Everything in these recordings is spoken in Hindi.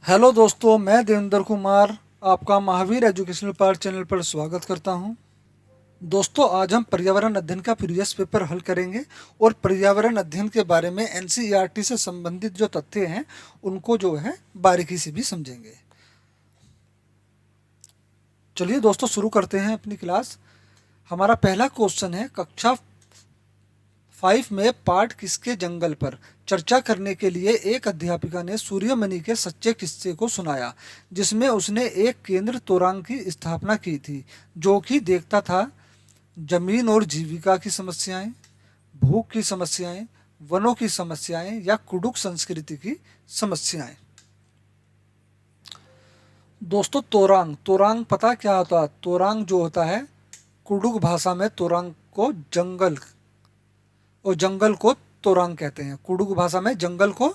हेलो दोस्तों, मैं देवेंद्र कुमार आपका महावीर एजुकेशनल पार्ट चैनल पर स्वागत करता हूं। दोस्तों, आज हम पर्यावरण अध्ययन का प्रीवियस पेपर हल करेंगे और पर्यावरण अध्ययन के बारे में एनसीईआरटी से संबंधित जो तथ्य हैं उनको जो है बारीकी से भी समझेंगे। चलिए दोस्तों, शुरू करते हैं अपनी क्लास। हमारा पहला क्वेश्चन है, कक्षा 5 में पाठ किसके जंगल पर चर्चा करने के लिए एक अध्यापिका ने सूर्यमणि के सच्चे किस्से को सुनाया, जिसमें उसने एक केंद्र तोरांग की स्थापना की थी, जो कि देखता था जमीन और जीविका की समस्याएं, भूख की समस्याएं, वनों की समस्याएं या कुडुक संस्कृति की समस्याएं। दोस्तों, तोरांग तोरांग पता क्या होता है? तोरांग जो होता है, कुडुक भाषा में तोरांग को जंगल और जंगल को तोरांग कहते हैं। कुडुक भाषा में जंगल को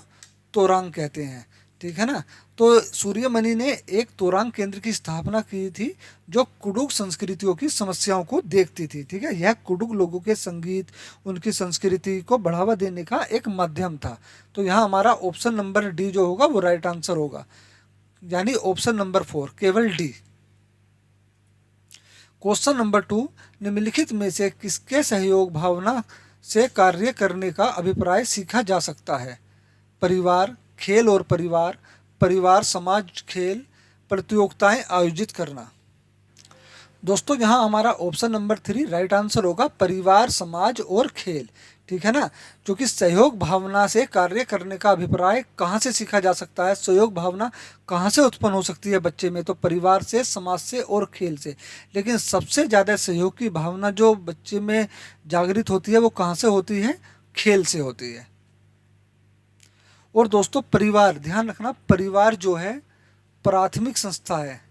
तोरांग कहते हैं, ठीक है ना। तो सूर्यमणि ने एक तोरांग केंद्र की स्थापना की थी, जो कुडुक संस्कृतियों की समस्याओं को देखती थी, ठीक है। यह कुडुक लोगों के संगीत, उनकी संस्कृति को बढ़ावा देने का एक माध्यम था। तो यहाँ हमारा ऑप्शन नंबर डी जो होगा वो राइट आंसर होगा, यानी ऑप्शन नंबर 4 केवल डी। क्वेश्चन नंबर 2, निम्नलिखित में से किसके सहयोग भावना से कार्य करने का अभिप्राय सीखा जा सकता है? परिवार, खेल और परिवार, परिवार समाज खेल, प्रतियोगिताएं आयोजित करना। दोस्तों, यहाँ हमारा ऑप्शन नंबर 3 राइट आंसर होगा, परिवार समाज और खेल, ठीक है ना। क्योंकि सहयोग भावना से कार्य करने का अभिप्राय कहाँ से सीखा जा सकता है, सहयोग भावना कहाँ से उत्पन्न हो सकती है बच्चे में? तो परिवार से, समाज से और खेल से। लेकिन सबसे ज़्यादा सहयोग की भावना जो बच्चे में जागृत होती है वो कहाँ से होती है? खेल से होती है। और दोस्तों, परिवार, ध्यान रखना, परिवार जो है प्राथमिक संस्था है,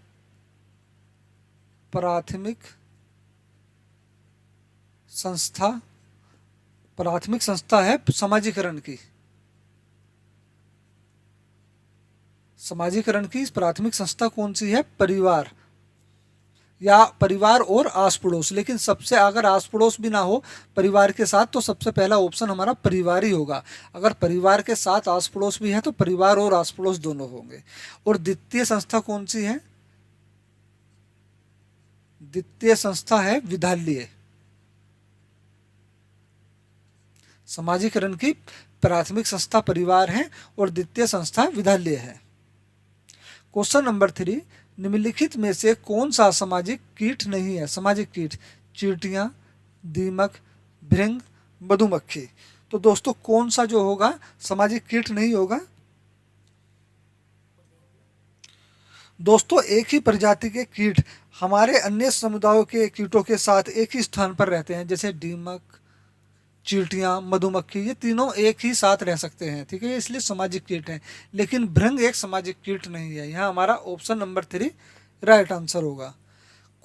प्राथमिक संस्था, प्राथमिक संस्था है समाजीकरण की। समाजीकरण की प्राथमिक संस्था कौन सी है? परिवार, या परिवार और आस पड़ोस। लेकिन सबसे, अगर आस पड़ोस भी ना हो परिवार के साथ, तो सबसे पहला ऑप्शन हमारा परिवार ही होगा। अगर परिवार के साथ आस पड़ोस भी है तो परिवार और आस पड़ोस दोनों होंगे। और द्वितीय संस्था कौन सी है? द्वितीय संस्था है विद्यालय। समाजीकरण की प्राथमिक संस्था परिवार है और द्वितीय संस्था विद्यालय है। क्वेश्चन नंबर 3, निम्नलिखित में से कौन सा सामाजिक कीट नहीं है? सामाजिक कीट, चींटियां, दीमक, भृंग, मधुमक्खी। तो दोस्तों, कौन सा जो होगा सामाजिक कीट नहीं होगा? दोस्तों, एक ही प्रजाति के कीट हमारे अन्य समुदायों के कीटों के साथ एक ही स्थान पर रहते हैं, जैसे दीमक, चींटियां, मधुमक्खी, ये तीनों एक ही साथ रह सकते हैं, ठीक है, इसलिए सामाजिक कीट हैं। लेकिन भृंग एक सामाजिक कीट नहीं है। यहाँ हमारा ऑप्शन नंबर 3 राइट आंसर होगा।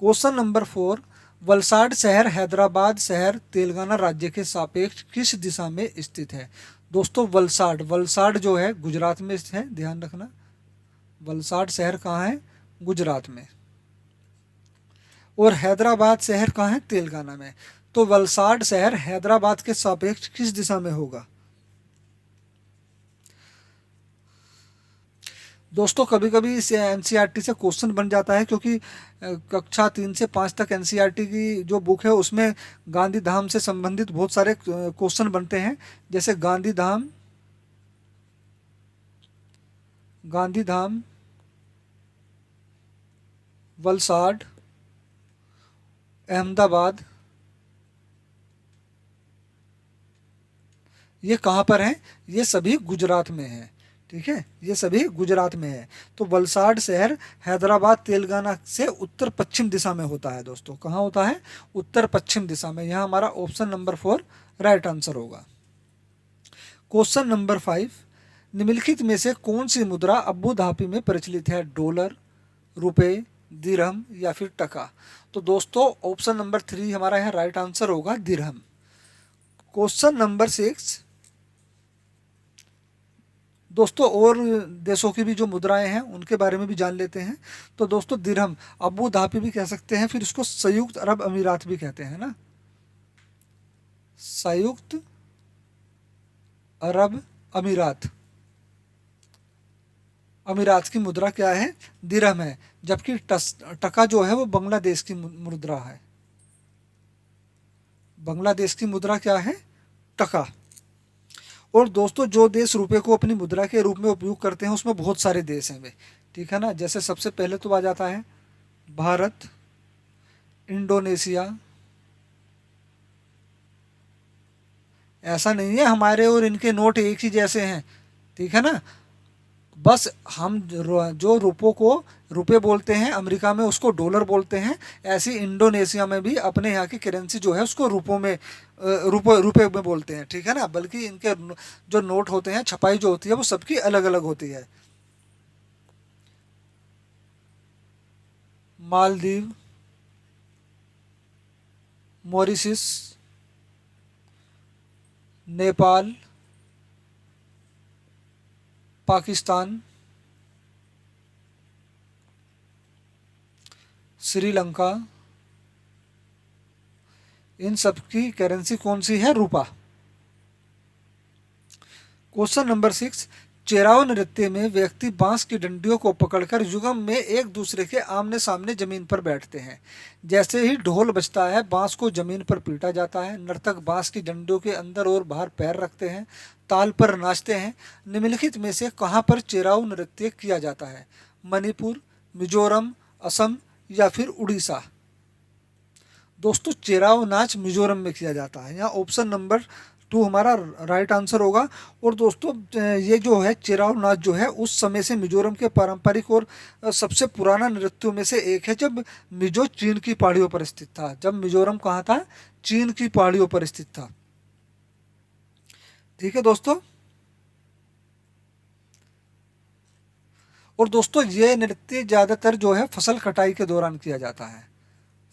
क्वेश्चन नंबर 4, वलसाड शहर हैदराबाद शहर तेलंगाना राज्य के सापेक्ष किस दिशा में स्थित है? दोस्तों, वलसाड, वलसाड जो है गुजरात में है, ध्यान रखना। वलसाड शहर कहाँ है? गुजरात में। और हैदराबाद शहर कहाँ है? तेलंगाना में। तो वलसाड शहर हैदराबाद के सापेक्ष किस दिशा में होगा? दोस्तों, कभी कभी इस एनसीईआरटी से क्वेश्चन बन जाता है, क्योंकि कक्षा 3 से 5 तक एनसीईआरटी की जो बुक है उसमें गांधी धाम से संबंधित बहुत सारे क्वेश्चन बनते हैं। जैसे गांधी धाम, गांधी धाम, वलसाड, अहमदाबाद, ये कहाँ पर हैं? ये सभी गुजरात में हैं, ठीक है, ये सभी गुजरात में है। तो वलसाड शहर हैदराबाद तेलंगाना से उत्तर पश्चिम दिशा में होता है। दोस्तों, कहाँ होता है? उत्तर पश्चिम दिशा में। यहाँ हमारा ऑप्शन नंबर 4 राइट आंसर होगा। क्वेश्चन नंबर 5, निम्नलिखित में से कौन सी मुद्रा अबू धाबी में प्रचलित है? डॉलर, रुपए, दिरहम या फिर टका। तो दोस्तों, ऑप्शन नंबर 3 हमारा यहाँ राइट आंसर होगा, दिरहम। क्वेश्चन नंबर 6, दोस्तों और देशों की भी जो मुद्राएं हैं उनके बारे में भी जान लेते हैं। तो दोस्तों, दिरहम अबू धाबी भी कह सकते हैं, फिर इसको संयुक्त अरब अमीरात भी कहते हैं ना, संयुक्त अरब अमीरात। अमीरात की मुद्रा क्या है? दिरहम है। जबकि टका जो है वो बांग्लादेश की मुद्रा है। बांग्लादेश की मुद्रा क्या है? टका। और दोस्तों जो देश रुपए को अपनी मुद्रा के रूप में उपयोग करते हैं उसमें बहुत सारे देश हैं वे, ठीक है ना। जैसे सबसे पहले तो आ जाता है भारत, इंडोनेशिया। ऐसा नहीं है हमारे और इनके नोट एक ही जैसे हैं, ठीक है ना। बस हम जो रुपए बोलते हैं अमेरिका में उसको डॉलर बोलते हैं। ऐसे इंडोनेशिया में भी अपने यहाँ की करेंसी जो है उसको रुपयों में रुपए में बोलते हैं, ठीक है ना। बल्कि इनके जो नोट होते हैं, छपाई जो होती है वो सबकी अलग अलग होती है। मालदीव, मॉरिशस, नेपाल, पाकिस्तान, श्रीलंका, इन सब की करेंसी कौन सी है? रुपा। क्वेश्चन नंबर 6, चेराव नृत्य में व्यक्ति बांस की डंडियों को पकड़कर युगम में एक दूसरे के आमने सामने जमीन पर बैठते हैं। जैसे ही ढोल बजता है बांस को जमीन पर पीटा जाता है। नर्तक बांस की डंडियों के अंदर और बाहर पैर रखते हैं, ताल पर नाचते हैं। निम्नलिखित में से कहाँ पर चेराव नृत्य किया जाता है? मणिपुर, मिजोरम, असम या फिर उड़ीसा। दोस्तों चेराव नाच मिजोरम में किया जाता है। यहाँ ऑप्शन नंबर 2 हमारा राइट आंसर होगा। और दोस्तों ये जो है चेराव नाच जो है उस समय से मिजोरम के पारंपरिक और सबसे पुराना नृत्यों में से एक है, जब मिजो चीन की पहाड़ियों पर स्थित था। जब मिजोरम कहाँ था? चीन की पहाड़ियों पर स्थित था, ठीक है दोस्तों। और दोस्तों ये नृत्य ज्यादातर जो है फसल कटाई के दौरान किया जाता है,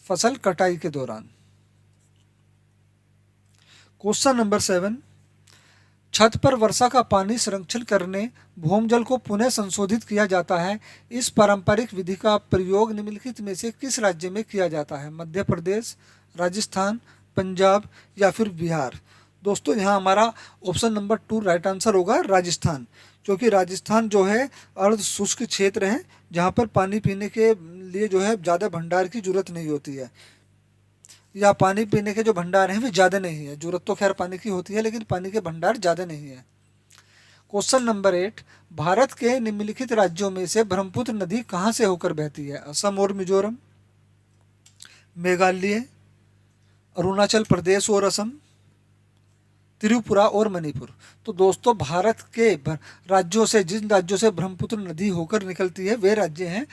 फसल कटाई के दौरान। क्वेश्चन नंबर 7, छत पर वर्षा का पानी संरक्षण करने भूमजल को पुनः संशोधित किया जाता है। इस पारंपरिक विधि का प्रयोग निम्नलिखित में से किस राज्य में किया जाता है? मध्य प्रदेश, राजस्थान, पंजाब या फिर बिहार। दोस्तों यहाँ हमारा ऑप्शन नंबर 2 राइट आंसर होगा, राजस्थान। क्योंकि राजस्थान जो है अर्ध शुष्क क्षेत्र है, जहाँ पर पानी पीने के लिए जो है ज़्यादा भंडार की जरूरत नहीं होती है, या पानी पीने के जो भंडार हैं वे ज़्यादा नहीं है। जरूरत तो खैर पानी की होती है लेकिन पानी के भंडार ज़्यादा नहीं है। क्वेश्चन नंबर 8, भारत के निम्नलिखित राज्यों में से ब्रह्मपुत्र नदी कहाँ से होकर बहती है? असम और मिजोरम, मेघालय, अरुणाचल प्रदेश और असम, त्रिपुरा और मणिपुर। तो दोस्तों भारत के राज्यों से, जिन राज्यों से ब्रह्मपुत्र नदी होकर निकलती है वे राज्य हैं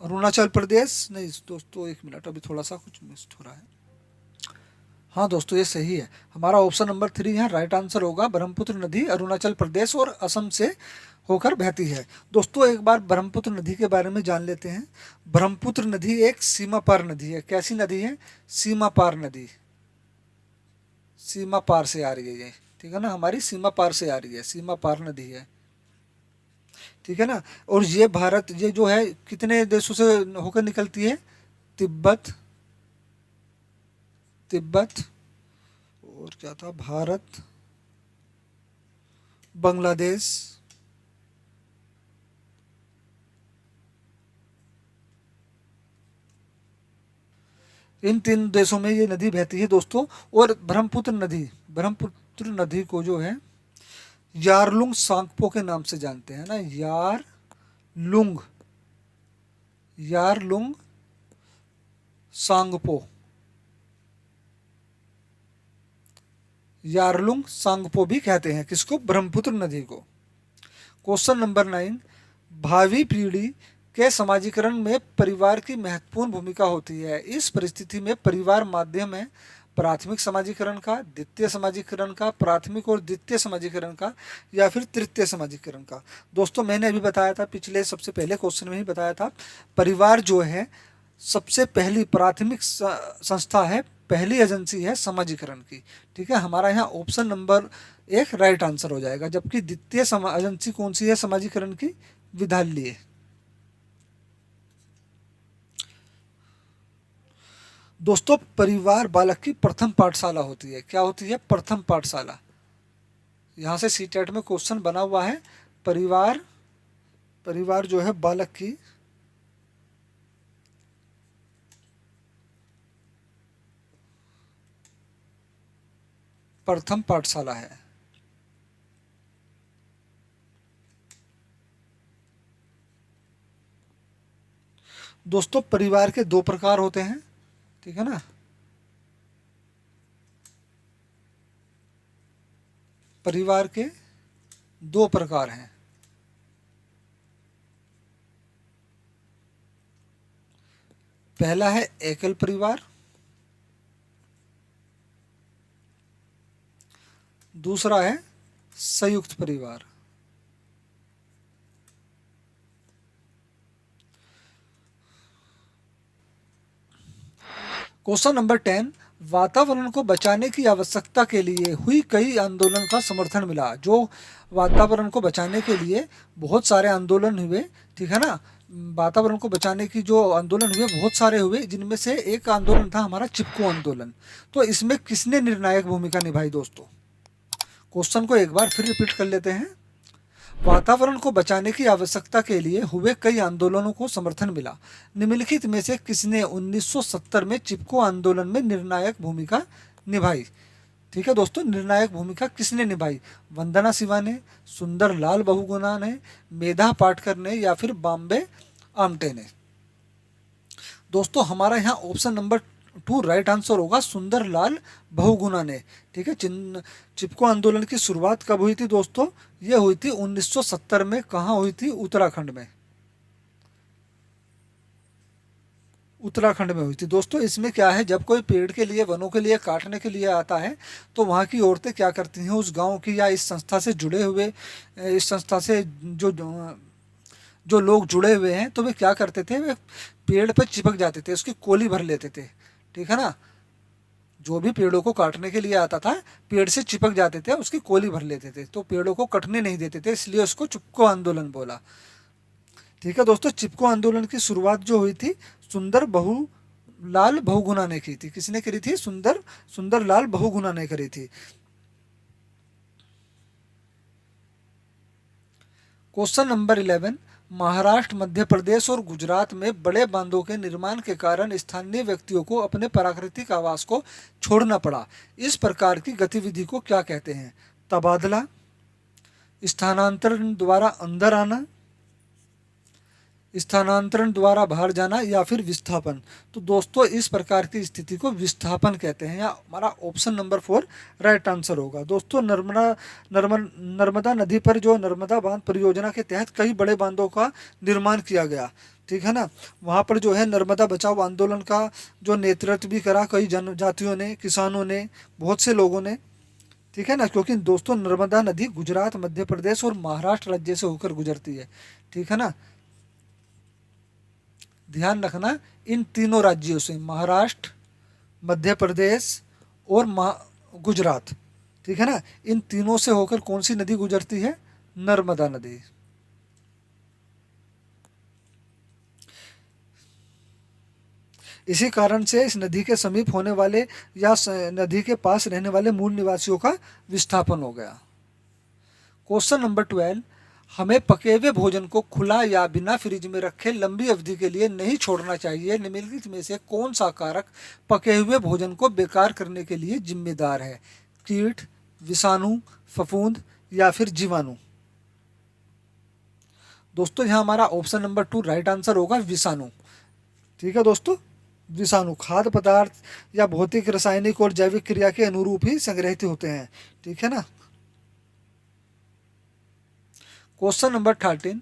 अरुणाचल प्रदेश, नहीं दोस्तों एक मिनट, अभी थोड़ा सा कुछ मिस हो रहा है। हाँ दोस्तों ये सही है, हमारा ऑप्शन नंबर 3 यहाँ राइट आंसर होगा। ब्रह्मपुत्र नदी अरुणाचल प्रदेश और असम से होकर बहती है। दोस्तों एक बार ब्रह्मपुत्र नदी के बारे में जान लेते हैं। ब्रह्मपुत्र नदी एक सीमा पार नदी है। कैसी नदी है? सीमा पार नदी, सीमा पार से आ रही है ये, ठीक है ना, हमारी सीमा पार से आ रही है, सीमा पार नदी है, ठीक है ना। और ये भारत, ये जो है कितने देशों से होकर निकलती है? तिब्बत, तिब्बत और क्या था, भारत, बांग्लादेश, इन 3 देशों में ये नदी बहती है दोस्तों। और ब्रह्मपुत्र नदी को जो है यारलुंग सांगपो के नाम से जानते हैं ना, यारलुंग, यारलुंग सांगपो, यारलुंग सांगपो भी कहते हैं किसको? ब्रह्मपुत्र नदी को। क्वेश्चन नंबर 9, भावी पीढ़ी के समाजीकरण में परिवार की महत्वपूर्ण भूमिका होती है। इस परिस्थिति में परिवार माध्यम है प्राथमिक समाजीकरण का, द्वितीय समाजीकरण का, प्राथमिक और द्वितीय समाजीकरण का, या फिर तृतीय समाजीकरण का। दोस्तों मैंने अभी बताया था, पिछले सबसे पहले क्वेश्चन में ही बताया था, परिवार जो है सबसे पहली प्राथमिक संस्था है, पहली एजेंसी है समाजीकरण की, ठीक है। हमारा यहाँ ऑप्शन नंबर 1 राइट आंसर हो जाएगा। जबकि द्वितीय एजेंसी कौन सी है समाजीकरण की? विद्यालय। दोस्तों परिवार बालक की प्रथम पाठशाला होती है। क्या होती है? प्रथम पाठशाला। यहाँ से सीटेट में क्वेश्चन बना हुआ है, परिवार परिवार जो है बालक की प्रथम पाठशाला है। दोस्तों परिवार के दो प्रकार होते हैं, ठीक है ना। परिवार के दो प्रकार हैं। पहला है एकल परिवार, दूसरा है संयुक्त परिवार। क्वेश्चन नंबर 10, वातावरण को बचाने की आवश्यकता के लिए हुई कई आंदोलन का समर्थन मिला। जो वातावरण को बचाने के लिए बहुत सारे आंदोलन हुए, ठीक है ना। वातावरण को बचाने की जो आंदोलन हुए बहुत सारे हुए, जिनमें से एक आंदोलन था हमारा चिपको आंदोलन। तो इसमें किसने निर्णायक भूमिका निभाई दोस्तों? क्वेश्चन को एक बार फिर रिपीट कर लेते हैं। वातावरण को बचाने की आवश्यकता के लिए हुए कई आंदोलनों को समर्थन मिला। निम्नलिखित में से किसने 1970 में चिपको आंदोलन में निर्णायक भूमिका निभाई? ठीक है दोस्तों, निर्णायक भूमिका किसने निभाई? वंदना शिवा ने, सुंदर लाल बहुगुणा ने, मेधा पाटकर ने, या फिर बॉम्बे आमटे ने? दोस्तों हमारा यहाँ ऑप्शन नंबर 2 राइट आंसर होगा, सुंदर लाल बहुगुणा ने। ठीक है, चिपको आंदोलन की शुरुआत कब हुई थी दोस्तों? ये हुई थी 1970 में। कहाँ हुई थी? उत्तराखंड में। उत्तराखंड में हुई थी दोस्तों। इसमें क्या है, जब कोई पेड़ के लिए, वनों के लिए काटने के लिए आता है, तो वहाँ की औरतें क्या करती हैं, उस गांव की या इस संस्था से जुड़े हुए, इस संस्था से जो लोग जुड़े हुए हैं, तो वे क्या करते थे, वे पेड़ पर चिपक जाते थे, उसकी कोली भर लेते थे। ठीक है ना, जो भी पेड़ों को काटने के लिए आता था, पेड़ से चिपक जाते थे, उसकी कोली भर लेते थे, तो पेड़ों को कटने नहीं देते थे, इसलिए उसको चिपको आंदोलन बोला। ठीक है दोस्तों, चिपको आंदोलन की शुरुआत जो हुई थी, सुंदर लाल बहुगुणा ने की थी। किसने करी थी? सुंदर लाल बहुगुणा ने करी थी। क्वेश्चन नंबर 11, महाराष्ट्र, मध्य प्रदेश और गुजरात में बड़े बांधों के निर्माण के कारण स्थानीय व्यक्तियों को अपने प्राकृतिक आवास को छोड़ना पड़ा। इस प्रकार की गतिविधि को क्या कहते हैं? तबादला, स्थानांतरण द्वारा अंदर आना, स्थानांतरण द्वारा बाहर जाना, या फिर विस्थापन? तो दोस्तों इस प्रकार की स्थिति को विस्थापन कहते हैं, या हमारा ऑप्शन नंबर 4 राइट आंसर होगा। दोस्तों नर्मदा नदी पर जो नर्मदा बांध परियोजना के तहत कई बड़े बांधों का निर्माण किया गया। ठीक है ना, वहाँ पर जो है नर्मदा बचाओ आंदोलन का जो नेतृत्व भी करा कई जनजातियों ने, किसानों ने, बहुत से लोगों ने। ठीक है ना, क्योंकि दोस्तों नर्मदा नदी गुजरात, मध्य प्रदेश और महाराष्ट्र राज्य से होकर गुजरती है। ठीक है ना, ध्यान रखना, इन तीनों राज्यों से, महाराष्ट्र, मध्य प्रदेश और गुजरात, ठीक है ना, इन तीनों से होकर कौन सी नदी गुजरती है? नर्मदा नदी। इसी कारण से इस नदी के समीप होने वाले या नदी के पास रहने वाले मूल निवासियों का विस्थापन हो गया। क्वेश्चन नंबर 12, हमें पके हुए भोजन को खुला या बिना फ्रिज में रखे लंबी अवधि के लिए नहीं छोड़ना चाहिए। निम्नलिखित में से कौन सा कारक पके हुए भोजन को बेकार करने के लिए जिम्मेदार है? कीट, विषाणु, फफूंद, या फिर जीवाणु? दोस्तों यहाँ हमारा ऑप्शन नंबर 2 राइट आंसर होगा, विषाणु। ठीक है दोस्तों, विषाणु खाद्य पदार्थ या भौतिक, रासायनिक और जैविक क्रिया के अनुरूप ही संग्रहित होते हैं। ठीक है ना। क्वेश्चन नंबर 13,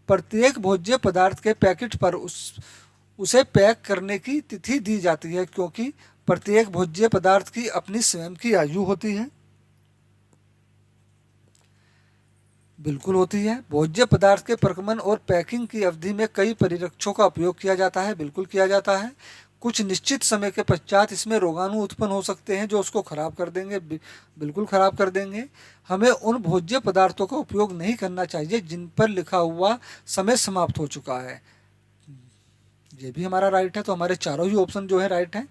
प्रत्येक भोज्य पदार्थ के पैकेट पर उसे पैक करने की तिथि दी जाती है, क्योंकि प्रत्येक भोज्य पदार्थ की अपनी स्वयं की आयु होती है। बिल्कुल होती है। भोज्य पदार्थ के प्रक्रमण और पैकिंग की अवधि में कई परिरक्षकों का उपयोग किया जाता है। बिल्कुल किया जाता है। कुछ निश्चित समय के पश्चात इसमें रोगाणु उत्पन्न हो सकते हैं जो उसको खराब कर देंगे, बिल्कुल खराब कर देंगे। हमें उन भोज्य पदार्थों का उपयोग नहीं करना चाहिए जिन पर लिखा हुआ समय समाप्त हो चुका है। ये भी हमारा राइट है, तो हमारे चारों ही ऑप्शन जो है राइट है,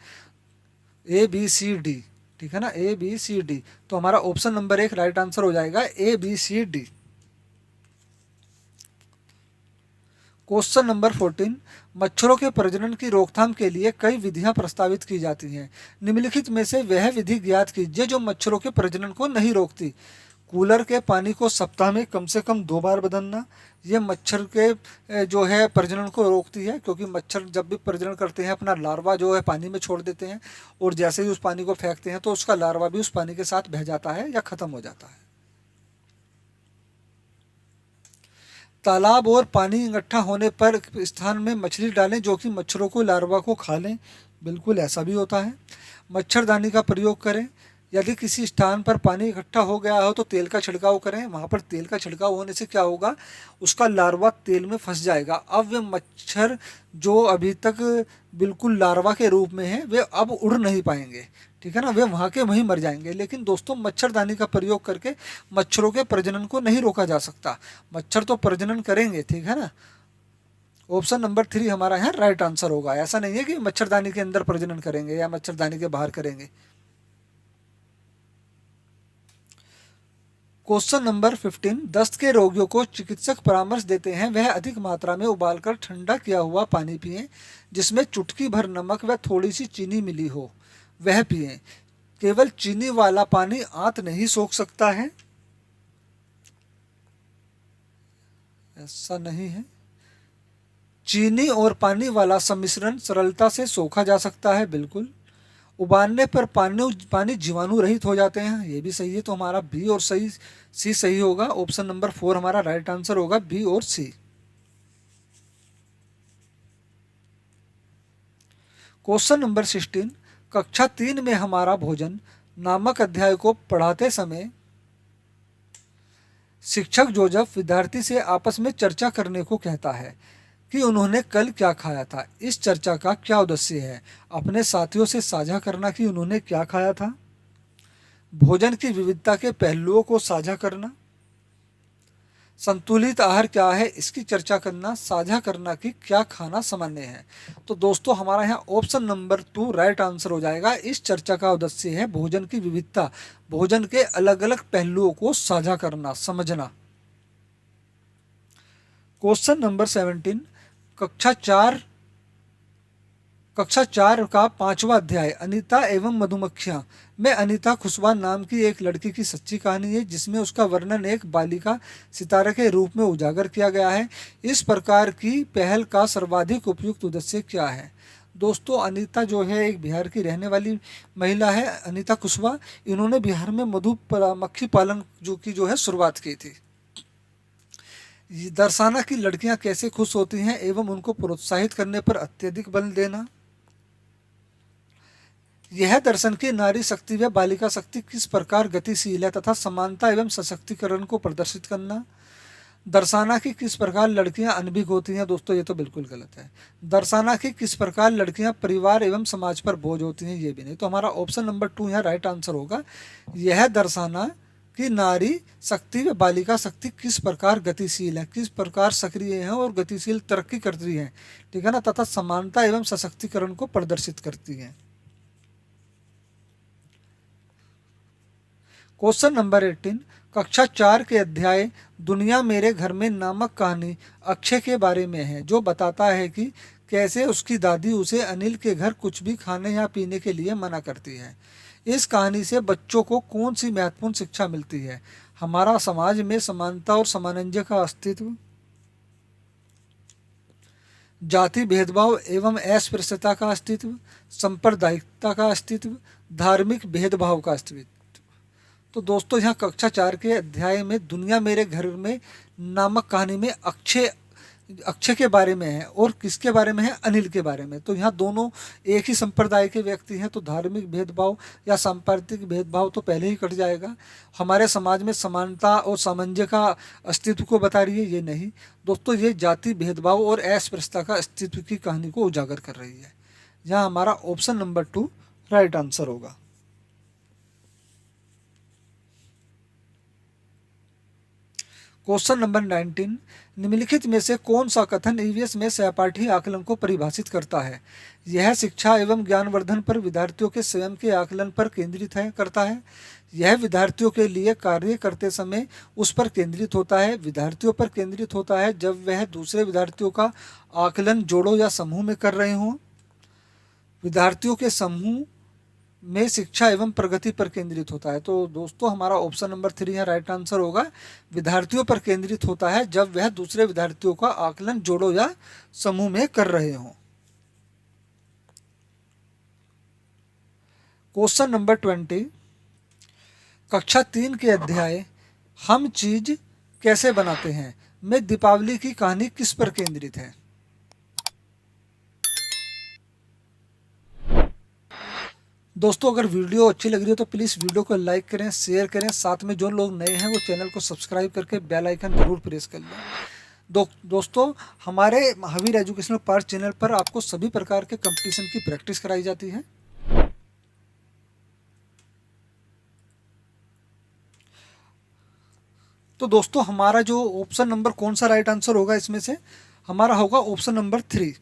ए बी सी डी। ठीक है ना, ए बी सी डी। तो हमारा ऑप्शन नंबर 1 राइट आंसर हो जाएगा, A B C D. Question number 14, मच्छरों के प्रजनन की रोकथाम के लिए कई विधियां प्रस्तावित की जाती हैं। निम्नलिखित में से वह विधि ज्ञात कीजिए जो मच्छरों के प्रजनन को नहीं रोकती। कूलर के पानी को सप्ताह में कम से कम 2 बार बदलना, ये मच्छर के जो है प्रजनन को रोकती है, क्योंकि मच्छर जब भी प्रजनन करते हैं अपना लार्वा जो है पानी में छोड़ देते हैं, और जैसे ही उस पानी को फेंकते हैं तो उसका लार्वा भी उस पानी के साथ बह जाता है या खत्म हो जाता है। तालाब और पानी इकट्ठा होने पर स्थान में मछली डालें जो कि मच्छरों को लार्वा को खा लें। बिल्कुल ऐसा भी होता है। मच्छरदानी का प्रयोग करें। यदि किसी स्थान पर पानी इकट्ठा हो गया हो तो तेल का छिड़काव करें। वहाँ पर तेल का छिड़काव होने से क्या होगा, उसका लार्वा तेल में फंस जाएगा। अब वे मच्छर जो अभी तक बिल्कुल लार्वा के रूप में हैं वे अब उड़ नहीं पाएंगे, ठीक है ना, वे वहाँ के वहीं मर जाएंगे। लेकिन दोस्तों मच्छरदानी का प्रयोग करके मच्छरों के प्रजनन को नहीं रोका जा सकता। मच्छर तो प्रजनन करेंगे, ठीक है ना। ऑप्शन नंबर 3 हमारा यहाँ राइट आंसर होगा। ऐसा नहीं है कि मच्छरदानी के अंदर प्रजनन करेंगे या मच्छरदानी के बाहर करेंगे। क्वेश्चन नंबर 15, दस्त के रोगियों को चिकित्सक परामर्श देते हैं वह अधिक मात्रा में उबालकर ठंडा किया हुआ पानी पिएं जिसमें चुटकी भर नमक व थोड़ी सी चीनी मिली हो, वह पिएं। केवल चीनी वाला पानी आंत नहीं सोख सकता है, ऐसा नहीं है। चीनी और पानी वाला सम्मिश्रण सरलता से सोखा जा सकता है, बिल्कुल। उबालने पर पानी जीवाणु रहित हो जाते हैं, ये भी सही है। तो हमारा बी और सी सही होगा। ऑप्शन नंबर 4 हमारा राइट आंसर होगा, बी और सी। क्वेश्चन नंबर 16, कक्षा 3 में हमारा भोजन नामक अध्याय को पढ़ाते समय शिक्षक जोसेफ विद्यार्थी से आपस में चर्चा करने को कहता है कि उन्होंने कल क्या खाया था। इस चर्चा का क्या उद्देश्य है? अपने साथियों से साझा करना कि उन्होंने क्या खाया था, भोजन की विविधता के पहलुओं को साझा करना, संतुलित आहार क्या है इसकी चर्चा करना, साझा करना कि क्या खाना सामान्य है। तो दोस्तों हमारा यहाँ ऑप्शन नंबर 2 राइट आंसर हो जाएगा। इस चर्चा का उद्देश्य है भोजन की विविधता, भोजन के अलग अलग पहलुओं को साझा करना, समझना। क्वेश्चन नंबर 17, कक्षा 4 का 5वां अध्याय अनीता एवं मधुमक्खियां में अनीता खुशबा नाम की एक लड़की की सच्ची कहानी है जिसमें उसका वर्णन एक बालिका सितारे के रूप में उजागर किया गया है। इस प्रकार की पहल का सर्वाधिक उपयुक्त उद्देश्य क्या है? दोस्तों अनीता जो है एक बिहार की रहने वाली महिला है, अनीता खुशबा। इन्होंने बिहार में मधुमक्खी पालन जो है शुरुआत की थी। दर्शाना कि लड़कियां कैसे खुश होती हैं एवं उनको प्रोत्साहित करने पर अत्यधिक बल देना। यह दर्शन की नारी शक्ति व बालिका शक्ति किस प्रकार गतिशील है तथा समानता एवं सशक्तिकरण को प्रदर्शित करना। दर्शाना कि किस प्रकार लड़कियां अनभिज्ञ होती हैं। दोस्तों ये तो बिल्कुल गलत है। दर्शाना कि किस प्रकार लड़कियां परिवार एवं समाज पर बोझ होती हैं, ये भी नहीं। तो हमारा ऑप्शन नंबर 2 यहाँ राइट आंसर होगा। यह दर्शाना कि नारी शक्ति व बालिका शक्ति किस प्रकार गतिशील है, किस प्रकार सक्रिय है और गतिशील तरक्की करती है, ठीक है ना, तथा समानता एवं सशक्तिकरण को प्रदर्शित करती है। क्वेश्चन नंबर 18, कक्षा 4 के अध्याय दुनिया मेरे घर में नामक कहानी अक्षय के बारे में है जो बताता है कि कैसे उसकी दादी उसे अनिल के घर कुछ भी खाने या पीने के लिए मना करती है। इस कहानी से बच्चों को कौन सी महत्वपूर्ण शिक्षा मिलती है? हमारा समाज में समानता और सामंजस्य का अस्तित्व, जाति भेदभाव एवं अस्पृश्यता का अस्तित्व, सांप्रदायिकता का अस्तित्व, धार्मिक भेदभाव का अस्तित्व। तो दोस्तों यहाँ कक्षा 4 के अध्याय में दुनिया मेरे घर में नामक कहानी में अक्षय के बारे में है और किसके बारे में है? अनिल के बारे में। तो यहाँ दोनों एक ही संप्रदाय के व्यक्ति हैं, तो धार्मिक भेदभाव या सांप्रदायिक भेदभाव तो पहले ही कट जाएगा। हमारे समाज में समानता और सामंजस्य का अस्तित्व को बता रही है, ये नहीं। दोस्तों ये जाति भेदभाव और अस्पृश्यता का अस्तित्व की कहानी को उजागर कर रही है। यहाँ हमारा ऑप्शन नंबर 2 राइट आंसर होगा। क्वेश्चन नंबर 19, निम्नलिखित में से कौन सा कथन ईवीएस में सहपाठी आकलन को परिभाषित करता है? यह शिक्षा एवं ज्ञानवर्धन पर विद्यार्थियों के स्वयं के आकलन पर केंद्रित करता है। यह विद्यार्थियों के लिए कार्य करते समय उस पर केंद्रित होता है, विद्यार्थियों पर केंद्रित होता है जब वह दूसरे विद्यार्थियों का आकलन जोड़ों या समूह में कर रहे हों। विद्यार्थियों के समूह में शिक्षा एवं प्रगति पर केंद्रित होता है। तो दोस्तों हमारा ऑप्शन नंबर 3 है राइट आंसर होगा, विद्यार्थियों पर केंद्रित होता है जब वह दूसरे विद्यार्थियों का आकलन जोड़ों या समूह में कर रहे हों। क्वेश्चन नंबर 20, कक्षा 3 के अध्याय हम चीज कैसे बनाते हैं में दीपावली की कहानी किस पर केंद्रित है? दोस्तों अगर वीडियो अच्छी लग रही है तो प्लीज़ वीडियो को लाइक करें, शेयर करें, साथ में जो लोग नए हैं वो चैनल को सब्सक्राइब करके बेल आइकन जरूर प्रेस कर लें। दोस्तों हमारे महावीर एजुकेशनल पार्ट चैनल पर आपको सभी प्रकार के कंपटीशन की प्रैक्टिस कराई जाती है। तो दोस्तों हमारा जो ऑप्शन नंबर कौन सा राइट आंसर होगा इसमें से, हमारा होगा ऑप्शन नंबर 3।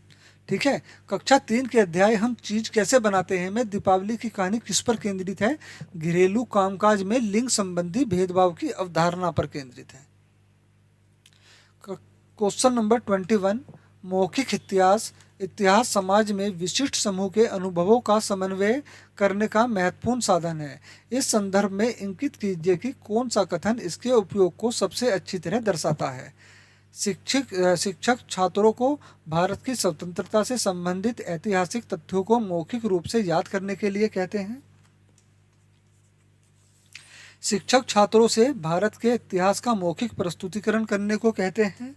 ठीक है, कक्षा 3 के अध्याय हम चीज कैसे बनाते हैं में दीपावली की कहानी किस पर केंद्रित है? घरेलू कामकाज में लिंग संबंधी भेदभाव की अवधारणा पर केंद्रित है। क्वेश्चन नंबर 21, मौखिक इतिहास समाज में विशिष्ट समूह के अनुभवों का समन्वय करने का महत्वपूर्ण साधन है। इस संदर्भ में इंगित कीजिए कि कौन सा कथन इसके उपयोग को सबसे अच्छी तरह दर्शाता है। शिक्षक छात्रों को भारत की स्वतंत्रता से संबंधित ऐतिहासिक तथ्यों को मौखिक रूप से याद करने के लिए कहते हैं। शिक्षक छात्रों से भारत के इतिहास का मौखिक प्रस्तुतिकरण करने को कहते हैं।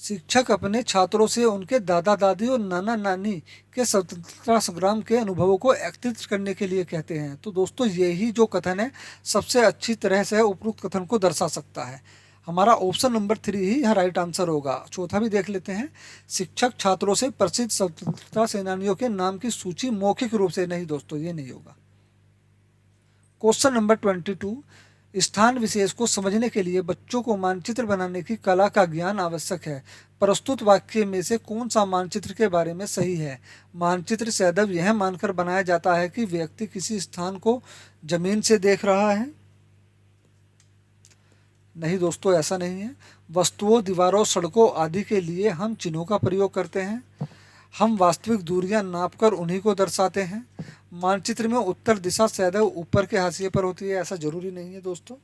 शिक्षक अपने छात्रों से उनके दादा दादी और नाना नानी के स्वतंत्रता संग्राम के अनुभवों को एकत्रित करने के लिए कहते हैं। तो दोस्तों यही जो कथन है सबसे अच्छी तरह से उपरोक्त कथन को दर्शा सकता है। हमारा ऑप्शन नंबर 3 ही यहाँ राइट आंसर होगा। चौथा भी देख लेते हैं, शिक्षक छात्रों से प्रसिद्ध स्वतंत्रता सेनानियों के नाम की सूची मौखिक रूप से, नहीं दोस्तों ये नहीं होगा। क्वेश्चन नंबर 22, स्थान विशेष को समझने के लिए बच्चों को मानचित्र बनाने की कला का ज्ञान आवश्यक है। प्रस्तुत वाक्य में से कौन सा मानचित्र के बारे में सही है? मानचित्र सदैव यह मानकर बनाया जाता है कि व्यक्ति किसी स्थान को जमीन से देख रहा है। नहीं दोस्तों ऐसा नहीं है। वस्तुओं, दीवारों, सड़कों आदि के लिए हम चिन्हों का प्रयोग करते हैं। हम वास्तविक दूरियां नापकर उन्हीं को दर्शाते हैं। मानचित्र में उत्तर दिशा सदैव ऊपर के हाशिए पर होती है, ऐसा जरूरी नहीं है दोस्तों।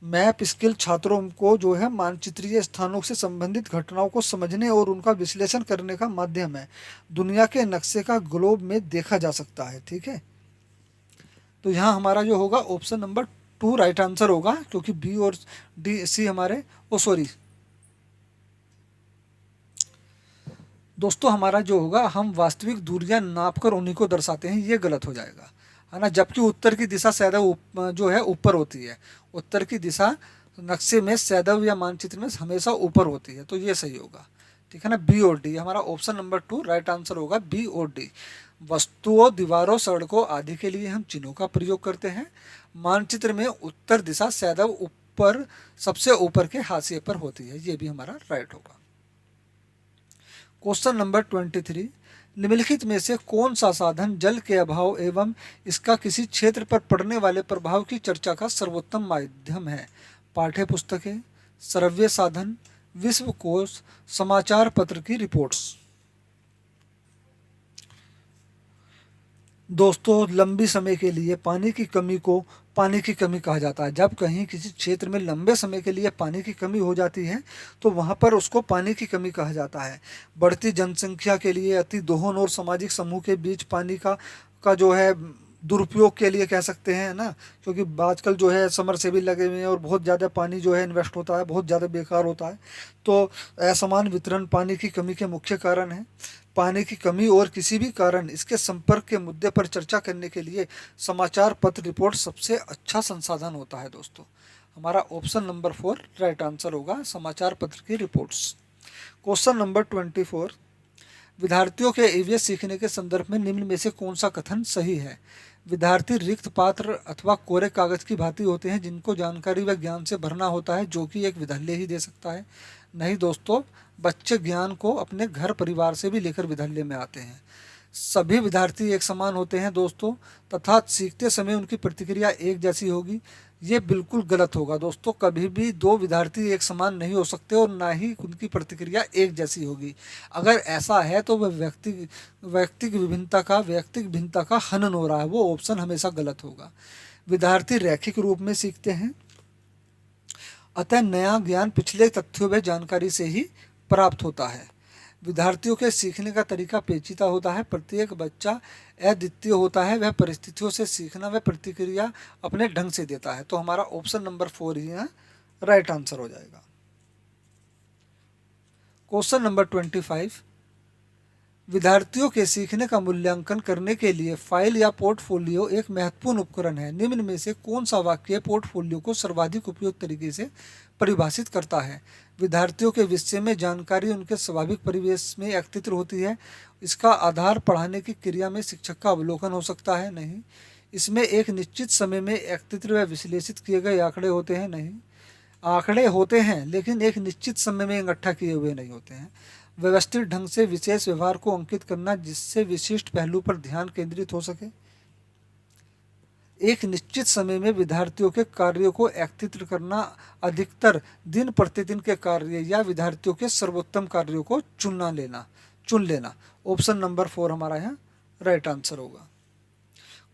मैप स्किल छात्रों को जो है मानचित्रीय स्थानों से संबंधित घटनाओं को समझने और उनका विश्लेषण करने का माध्यम है। दुनिया के नक्शे का ग्लोब में देखा जा सकता है। ठीक है, तो यहाँ हमारा जो होगा ऑप्शन नंबर 2 राइट आंसर होगा, क्योंकि बी और सी हमारे सॉरी दोस्तों हमारा जो होगा हम वास्तविक दूरियां नापकर उन्हीं को दर्शाते हैं, ये गलत हो जाएगा, है ना। जबकि उत्तर की दिशा सदैव जो है ऊपर होती है। उत्तर की दिशा नक्शे में सदैव या मानचित्र में हमेशा ऊपर होती है, तो ये सही होगा। ठीक है ना, बी और डी हमारा ऑप्शन नंबर 2 राइट आंसर होगा, बी और डी। वस्तुओं, दीवारों, सड़कों आदि के लिए हम चिन्हों का प्रयोग करते हैं। मानचित्र में उत्तर दिशा सदैव ऊपर, सबसे ऊपर के हाशिए पर होती है, ये भी हमारा राइट होगा। क्वेश्चन नंबर 23, निम्नलिखित में से कौन सा साधन जल के अभाव एवं इसका किसी क्षेत्र पर पड़ने वाले प्रभाव की चर्चा का सर्वोत्तम माध्यम है? पाठ्य पुस्तकें, श्रव्य साधन, विश्वकोश, समाचार पत्र की रिपोर्ट्स। दोस्तों लंबी समय के लिए पानी की कमी को पानी की कमी कहा जाता है। जब कहीं किसी क्षेत्र में लंबे समय के लिए पानी की कमी हो जाती है तो वहाँ पर उसको पानी की कमी कहा जाता है। बढ़ती जनसंख्या के लिए अति दोहन और सामाजिक समूह के बीच पानी का जो है दुरुपयोग के लिए कह सकते हैं ना, क्योंकि आजकल जो है समरसेबिल लगे हुए हैं और बहुत ज़्यादा पानी जो है इन्वेस्ट होता है, बहुत ज़्यादा बेकार होता है। तो असमान वितरण पानी की कमी के मुख्य कारण है। पानी की कमी और किसी भी कारण इसके संपर्क के मुद्दे पर चर्चा करने के लिए समाचार पत्र रिपोर्ट सबसे अच्छा संसाधन होता है दोस्तों। हमारा ऑप्शन नंबर 4 राइट आंसर होगा, समाचार पत्र की रिपोर्ट्स। क्वेश्चन नंबर 24, विद्यार्थियों के ईवीएस सीखने के संदर्भ में निम्न में से कौन सा कथन सही है? विद्यार्थी रिक्त पात्र अथवा कोरे कागज की भांति होते हैं जिनको जानकारी व ज्ञान से भरना होता है, जो कि एक विद्यालय ही दे सकता है। नहीं दोस्तों, बच्चे ज्ञान को अपने घर परिवार से भी लेकर विद्यालय में आते हैं। सभी विद्यार्थी एक समान होते हैं दोस्तों, तथा सीखते समय उनकी प्रतिक्रिया एक जैसी होगी। ये बिल्कुल गलत होगा दोस्तों। कभी भी दो विद्यार्थी एक समान नहीं हो सकते और ना ही उनकी प्रतिक्रिया एक जैसी होगी। अगर ऐसा है तो वह व्यक्तिक भिन्नता का हनन हो रहा है, वो ऑप्शन हमेशा गलत होगा। विद्यार्थी रैखिक रूप में सीखते हैं, अतः नया ज्ञान पिछले तथ्यों व जानकारी से ही प्राप्त होता है। विद्यार्थियों के सीखने का तरीका पेचीदा होता है। प्रत्येक बच्चा अद्वितीय होता है, वह परिस्थितियों से सीखना व प्रतिक्रिया अपने ढंग से देता है। तो हमारा ऑप्शन नंबर 4 ही यहाँ राइट आंसर हो जाएगा। क्वेश्चन नंबर 25, विद्यार्थियों के सीखने का मूल्यांकन करने के लिए फाइल या पोर्टफोलियो एक महत्वपूर्ण उपकरण है। निम्न में से कौन सा वाक्य पोर्टफोलियो को सर्वाधिक उपयुक्त तरीके से परिभाषित करता है? विद्यार्थियों के विषय में जानकारी उनके स्वाभाविक परिवेश में एकत्रित होती है। इसका आधार पढ़ाने की क्रिया में शिक्षक का अवलोकन हो सकता है? नहीं। इसमें एक निश्चित समय में एकत्रित व विश्लेषित किए गए आंकड़े होते हैं? नहीं। आंकड़े होते हैं लेकिन एक निश्चित समय में इकट्ठा किए हुए नहीं होते हैं। व्यवस्थित ढंग से विशेष व्यवहार को अंकित करना जिससे विशिष्ट पहलू पर ध्यान केंद्रित हो सके। एक निश्चित समय में विद्यार्थियों के कार्यों को एकत्रित करना, अधिकतर दिन प्रतिदिन के कार्य या विद्यार्थियों के सर्वोत्तम कार्यों को चुन लेना। ऑप्शन नंबर 4 हमारा यहाँ राइट आंसर होगा।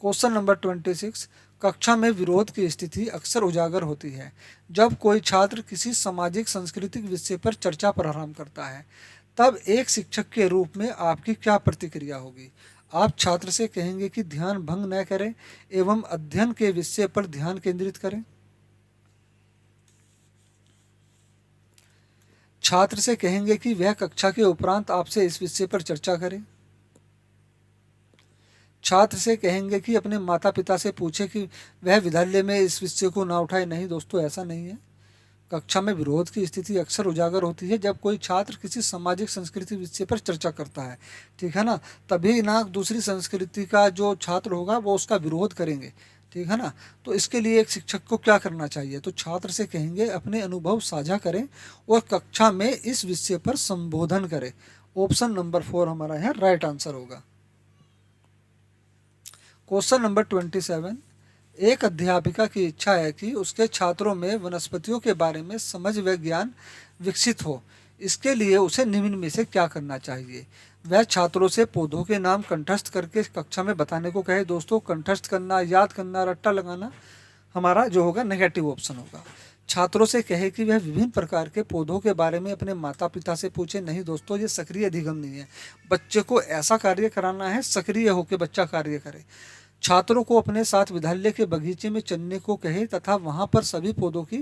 क्वेश्चन नंबर 26, कक्षा में विरोध की स्थिति अक्सर उजागर होती है जब कोई छात्र किसी सामाजिक सांस्कृतिक विषय पर चर्चा प्रारंभ करता है। तब एक शिक्षक के रूप में आपकी क्या प्रतिक्रिया होगी? आप छात्र से कहेंगे कि ध्यान भंग न करें एवं अध्ययन के विषय पर ध्यान केंद्रित करें। छात्र से कहेंगे कि वह कक्षा के उपरांत आपसे इस विषय पर चर्चा करें। छात्र से कहेंगे कि अपने माता पिता से पूछे कि वह विद्यालय में इस विषय को ना उठाए। नहीं दोस्तों, ऐसा नहीं है। कक्षा में विरोध की स्थिति अक्सर उजागर होती है जब कोई छात्र किसी सामाजिक संस्कृति विषय पर चर्चा करता है, ठीक है ना। तभी ना दूसरी संस्कृति का जो छात्र होगा वो उसका विरोध करेंगे, ठीक है ना। तो इसके लिए एक शिक्षक को क्या करना चाहिए? तो छात्र से कहेंगे अपने अनुभव साझा करें और कक्षा में इस विषय पर संबोधन करें। ऑप्शन नंबर 4 हमारा यहाँ राइट आंसर होगा। क्वेश्चन नंबर 27, एक अध्यापिका की इच्छा है कि उसके छात्रों में वनस्पतियों के बारे में समझ व ज्ञान विकसित हो। इसके लिए उसे निम्न में से क्या करना चाहिए? वह छात्रों से पौधों के नाम कंठस्थ करके कक्षा में बताने को कहे। दोस्तों, कंठस्थ करना, याद करना, रट्टा लगाना हमारा जो होगा नेगेटिव ऑप्शन होगा। छात्रों से कहे कि वह विभिन्न प्रकार के पौधों के बारे में अपने माता पिता से पूछे। नहीं दोस्तों, ये सक्रिय अधिगम नहीं है। बच्चे को ऐसा कार्य कराना है, सक्रिय होकर बच्चा कार्य करे। छात्रों को अपने साथ विद्यालय के बगीचे में चलने को कहे तथा वहां पर सभी पौधों की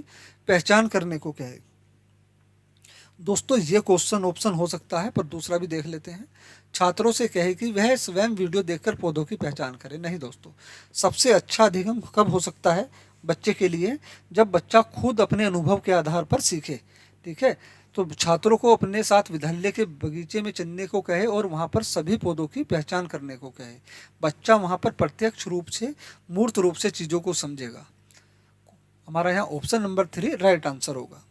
पहचान करने को कहे। दोस्तों, ये क्वेश्चन ऑप्शन हो सकता है, पर दूसरा भी देख लेते हैं। छात्रों से कहे कि वह स्वयं वीडियो देखकर पौधों की पहचान करे। नहीं दोस्तों, सबसे अच्छा अधिगम कब हो सकता है बच्चे के लिए? जब बच्चा खुद अपने अनुभव के आधार पर सीखे, ठीक है। तो छात्रों को अपने साथ विद्यालय के बगीचे में चलने को कहे और वहां पर सभी पौधों की पहचान करने को कहे। बच्चा वहां पर प्रत्यक्ष रूप से, मूर्त रूप से चीजों को समझेगा। हमारा यहाँ ऑप्शन नंबर 3 राइट आंसर होगा।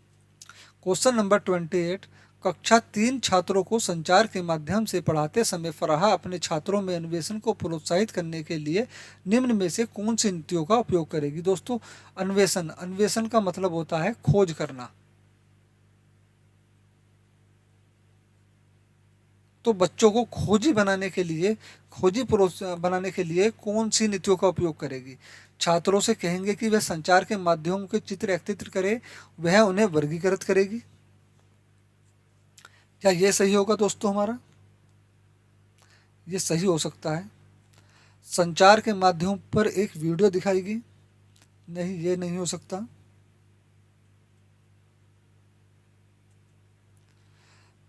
क्वेश्चन नंबर 28, कक्षा 3 छात्रों को संचार के माध्यम से पढ़ाते समय फराह अपने छात्रों में अन्वेषण को प्रोत्साहित करने के लिए निम्न में से कौन सी नीतियों का उपयोग करेगी? दोस्तों, अन्वेषण का मतलब होता है खोज करना। तो बच्चों को खोजी बनाने के लिए कौन सी नीतियों का उपयोग करेगी? छात्रों से कहेंगे कि वह संचार के माध्यमों के चित्र एकत्रित करे, वह उन्हें वर्गीकृत करेगी। क्या ये सही होगा दोस्तों? हमारा ये सही हो सकता है। संचार के माध्यम पर एक वीडियो दिखाएगी? नहीं, ये नहीं हो सकता।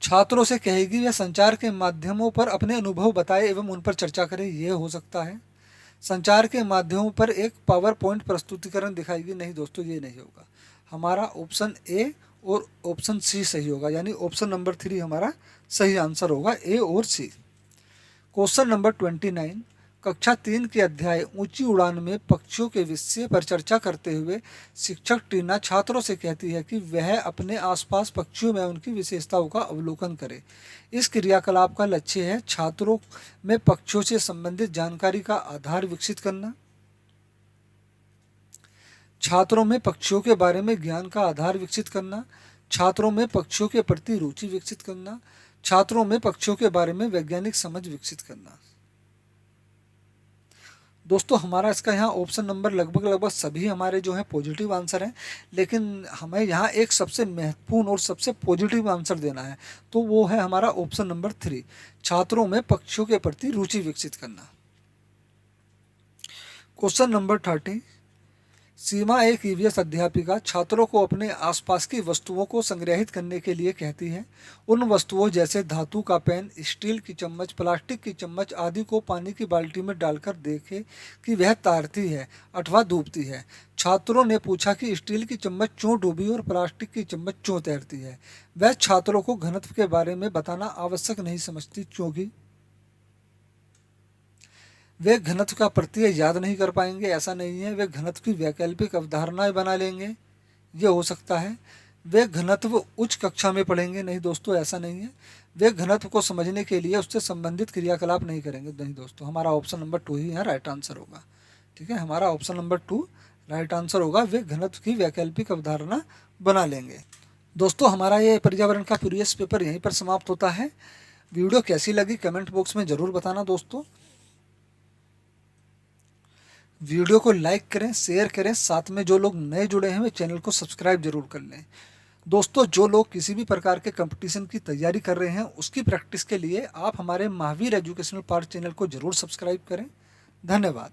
छात्रों से कहेगी वह संचार के माध्यमों पर अपने अनुभव बताए एवं उन पर चर्चा करे। ये हो सकता है। संचार के माध्यमों पर एक पावर पॉइंट प्रस्तुतिकरण दिखाएगी? नहीं दोस्तों, ये नहीं होगा। हमारा ऑप्शन ए और ऑप्शन सी सही होगा, यानी ऑप्शन नंबर 3 हमारा सही आंसर होगा, ए और सी। क्वेश्चन नंबर 29, कक्षा 3 के अध्याय ऊंची उड़ान में पक्षियों के विषय पर चर्चा करते हुए शिक्षक टीना छात्रों से कहती है कि वह अपने आसपास पक्षियों में उनकी विशेषताओं का अवलोकन करे। इस क्रियाकलाप का लक्ष्य है छात्रों में पक्षियों से संबंधित जानकारी का आधार विकसित करना, छात्रों में पक्षियों के बारे में ज्ञान का आधार विकसित करना, छात्रों में पक्षियों के प्रति रुचि विकसित करना, छात्रों में पक्षियों के बारे में वैज्ञानिक समझ विकसित करना। दोस्तों हमारा इसका यहाँ ऑप्शन नंबर लगभग सभी हमारे जो है पॉजिटिव आंसर हैं, लेकिन हमें यहाँ एक सबसे महत्वपूर्ण और सबसे पॉजिटिव आंसर देना है, तो वो है हमारा ऑप्शन नंबर 3, छात्रों में पक्षियों के प्रति रुचि विकसित करना। क्वेश्चन नंबर 30, सीमा एक ईवीएस अध्यापिका छात्रों को अपने आसपास की वस्तुओं को संग्रहित करने के लिए कहती है। उन वस्तुओं जैसे धातु का पेन, स्टील की चम्मच, प्लास्टिक की चम्मच आदि को पानी की बाल्टी में डालकर देखे कि वह तैरती है अथवा डूबती है। छात्रों ने पूछा कि स्टील की चम्मच क्यों डूबी और प्लास्टिक की चम्मच क्यों तैरती है। वह छात्रों को घनत्व के बारे में बताना आवश्यक नहीं समझती, क्योंकि वे घनत्व का प्रत्यय याद नहीं कर पाएंगे, ऐसा नहीं है। वे घनत्व की वैकल्पिक अवधारणाएं बना लेंगे, ये हो सकता है। वे घनत्व उच्च कक्षा में पढ़ेंगे, नहीं दोस्तों ऐसा नहीं है। वे घनत्व को समझने के लिए उससे संबंधित क्रियाकलाप नहीं करेंगे, नहीं दोस्तों। हमारा ऑप्शन नंबर 2 ही यहाँ राइट आंसर होगा। ठीक है, हमारा ऑप्शन नंबर 2 राइट आंसर होगा। वे घनत्व की वैकल्पिक अवधारणा बना लेंगे। दोस्तों हमारा ये पर्यावरण का प्रीवियस पेपर यहीं पर समाप्त होता है। वीडियो कैसी लगी कमेंट बॉक्स में ज़रूर बताना दोस्तों। वीडियो को लाइक करें, शेयर करें, साथ में जो लोग नए जुड़े हैं वे चैनल को सब्सक्राइब जरूर कर लें। दोस्तों जो लोग किसी भी प्रकार के कंपटीशन की तैयारी कर रहे हैं उसकी प्रैक्टिस के लिए आप हमारे महावीर एजुकेशनल पार्ट चैनल को जरूर सब्सक्राइब करें। धन्यवाद।